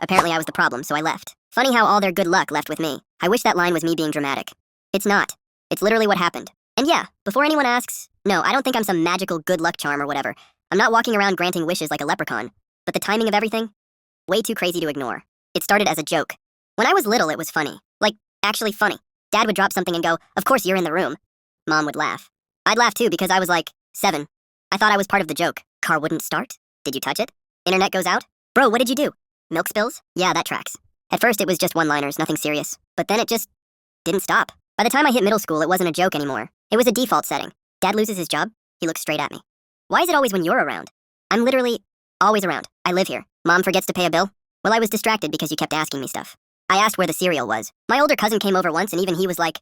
Apparently I was the problem, so I left. Funny how all their good luck left with me. I wish that line was me being dramatic. It's not. It's literally what happened. And yeah, before anyone asks, no, I don't think I'm some magical good luck charm or whatever. I'm not walking around granting wishes like a leprechaun. But the timing of everything? Way too crazy to ignore. It started as a joke. When I was little, it was funny. Like, actually funny. Dad would drop something and go, "Of course you're in the room." Mom would laugh. I'd laugh too because I was like, 7. I thought I was part of the joke. Car wouldn't start? Did you touch it? Internet goes out? Bro, what did you do? Milk spills? Yeah, that tracks. At first it was just one-liners, nothing serious. But then it just didn't stop. By the time I hit middle school, it wasn't a joke anymore. It was a default setting. Dad loses his job. He looks straight at me. Why is it always when you're around? I'm literally always around. I live here. Mom forgets to pay a bill? Well, I was distracted because you kept asking me stuff. I asked where the cereal was. My older cousin came over once and even he was like,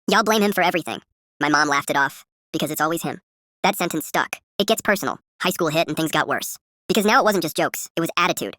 "Y'all blame him for everything." My mom laughed it off. Because it's always him. That sentence stuck. It gets personal. High school hit and things got worse. Because now it wasn't just jokes, it was attitude.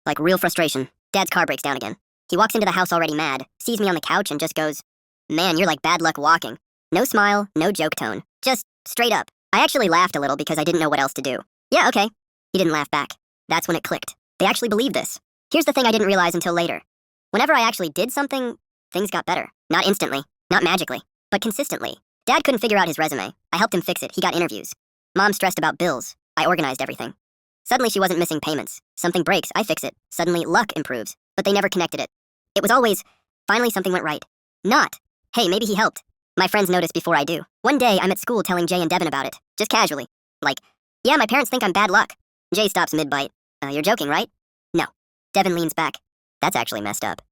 Like real frustration. Dad's car breaks down again. He walks into the house already mad, sees me on the couch and just goes, "Man, you're like bad luck walking." No smile, no joke tone. Just straight up. I actually laughed a little because I didn't know what else to do. Yeah, okay. He didn't laugh back. That's when it clicked. They actually believed this. Here's the thing I didn't realize until later. Whenever I actually did something, things got better. Not instantly, not magically, but consistently. Dad couldn't figure out his resume. I helped him fix it. He got interviews. Mom stressed about bills. I organized everything. Suddenly she wasn't missing payments. Something breaks, I fix it. Suddenly luck improves. But they never connected it. It was always, finally something went right. Not, hey, maybe he helped. My friends notice before I do. One day I'm at school telling Jay and Devin about it. Just casually. Like, "Yeah, my parents think I'm bad luck." Jay stops mid-bite. "You're joking, right?" "No." Devin leans back. "That's actually messed up."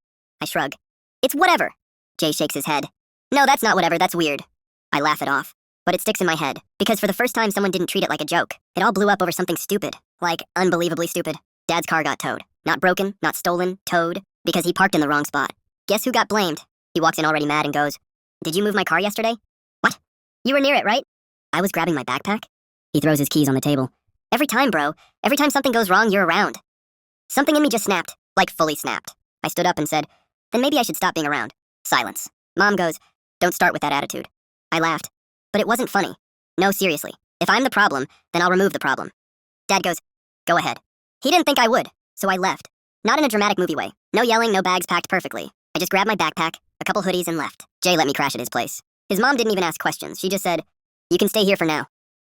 I shrug. "It's whatever." Jay shakes his head. "No, that's not whatever, that's weird." I laugh it off. But it sticks in my head, because for the first time someone didn't treat it like a joke. It all blew up over something stupid. Like, unbelievably stupid. Dad's car got towed. Not broken, not stolen, towed, because he parked in the wrong spot. Guess who got blamed? He walks in already mad and goes, "Did you move my car yesterday?" "What? You were near it, right?" "I was grabbing my backpack." He throws his keys on the table. "Every time, bro. Every time something goes wrong, you're around." Something in me just snapped. Like, fully snapped. I stood up and said, "Then maybe I should stop being around." Silence. Mom goes, "Don't start with that attitude." I laughed. But it wasn't funny. No, seriously. If I'm the problem, then I'll remove the problem. Dad goes, "Go ahead." He didn't think I would, so I left. Not in a dramatic movie way. No yelling, no bags packed perfectly. I just grabbed my backpack, a couple hoodies, and left. Jay let me crash at his place. His mom didn't even ask questions. She just said, "You can stay here for now."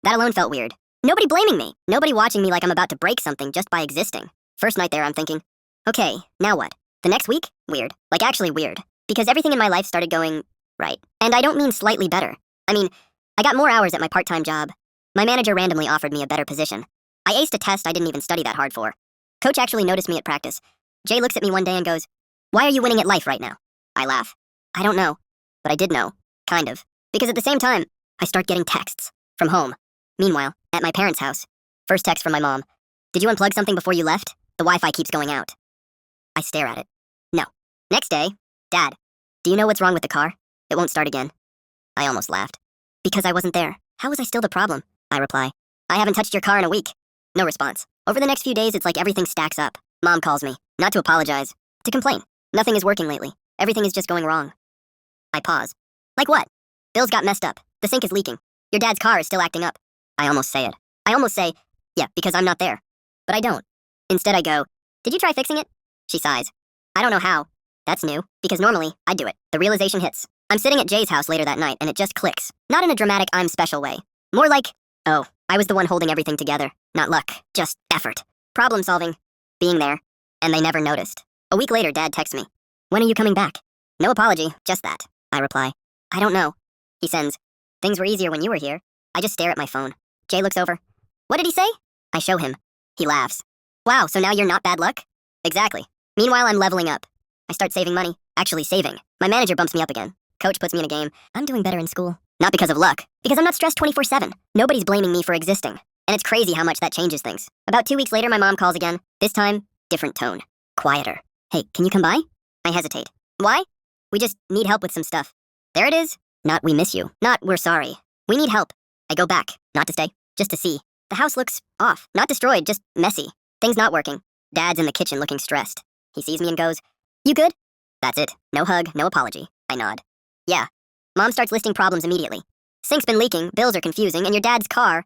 That alone felt weird. Nobody blaming me. Nobody watching me like I'm about to break something just by existing. First night there, I'm thinking, okay, now what? The next week? Weird. Like actually weird. Because everything in my life started going right. And I don't mean slightly better. I mean, I got more hours at my part-time job. My manager randomly offered me a better position. I aced a test I didn't even study that hard for. Coach actually noticed me at practice. Jay looks at me one day and goes, "Why are you winning at life right now?" I laugh. I don't know. But I did know. Kind of. Because at the same time, I start getting texts. From home. Meanwhile, at my parents' house. First text from my mom. "Did you unplug something before you left? The Wi-Fi keeps going out." I stare at it. No. Next day, "Dad, do you know what's wrong with the car? It won't start again." I almost laughed. "Because I wasn't there. How was I still the problem?" I reply. "I haven't touched your car in a week." No response. Over the next few days, it's like everything stacks up. Mom calls me. Not to apologize. To complain. Nothing is working lately. Everything is just going wrong. I pause. Like what? Bills got messed up. The sink is leaking. Your dad's car is still acting up. I almost say it. I almost say, yeah, because I'm not there. But I don't. Instead I go, "Did you try fixing it?" She sighs. "I don't know how." That's new, because normally, I do it. The realization hits. I'm sitting at Jay's house later that night, and it just clicks. Not in a dramatic I'm special way. More like, oh, I was the one holding everything together. Not luck, just effort. Problem solving. Being there. And they never noticed. A week later, Dad texts me. "When are you coming back?" No apology, just that. I reply. "I don't know." He sends, "Things were easier when you were here." I just stare at my phone. Jay looks over. "What did he say?" I show him. He laughs. "Wow, so now you're not bad luck?" Exactly. Meanwhile, I'm leveling up. I start saving money. Actually saving. My manager bumps me up again. Coach puts me in a game. I'm doing better in school. Not because of luck. Because I'm not stressed 24/7. Nobody's blaming me for existing. And it's crazy how much that changes things. About 2 weeks later, my mom calls again. This time, different tone. Quieter. "Hey, can you come by?" I hesitate. "Why?" "We just need help with some stuff." There it is. Not "we miss you." Not "we're sorry." "We need help." I go back. Not to stay. Just to see. The house looks off. Not destroyed, just messy. Things not working. Dad's in the kitchen looking stressed. He sees me and goes, "You good?" That's it. No hug, no apology. I nod. Yeah. Mom starts listing problems immediately. "Sink's been leaking, bills are confusing, and your dad's car."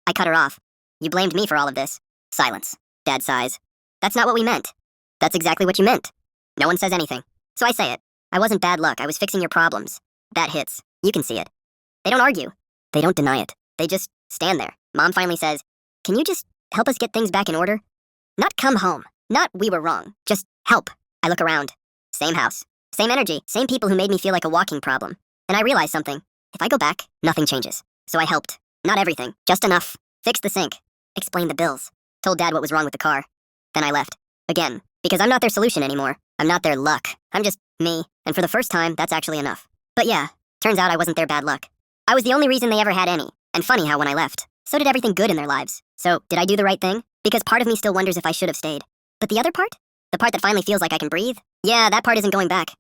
I cut her off. "You blamed me for all of this." Silence. Dad sighs. "That's not what we meant." That's exactly what you meant. No one says anything. So I say it. I wasn't bad luck, I was fixing your problems. That hits. You can see it. They don't argue. They don't deny it. They just stand there. Mom finally says, "Can you just help us get things back in order?" Not come home. Not we were wrong. Just help. I look around. Same house. Same energy. Same people who made me feel like a walking problem. And I realized something. If I go back, nothing changes. So I helped. Not everything. Just enough. Fixed the sink. Explained the bills. Told Dad what was wrong with the car. Then I left. Again. Because I'm not their solution anymore. I'm not their luck. I'm just me. And for the first time, that's actually enough. But yeah, turns out I wasn't their bad luck. I was the only reason they ever had any. And funny how when I left, so did everything good in their lives. So, did I do the right thing? Because part of me still wonders if I should have stayed. But the other part? The part that finally feels like I can breathe? Yeah, that part isn't going back.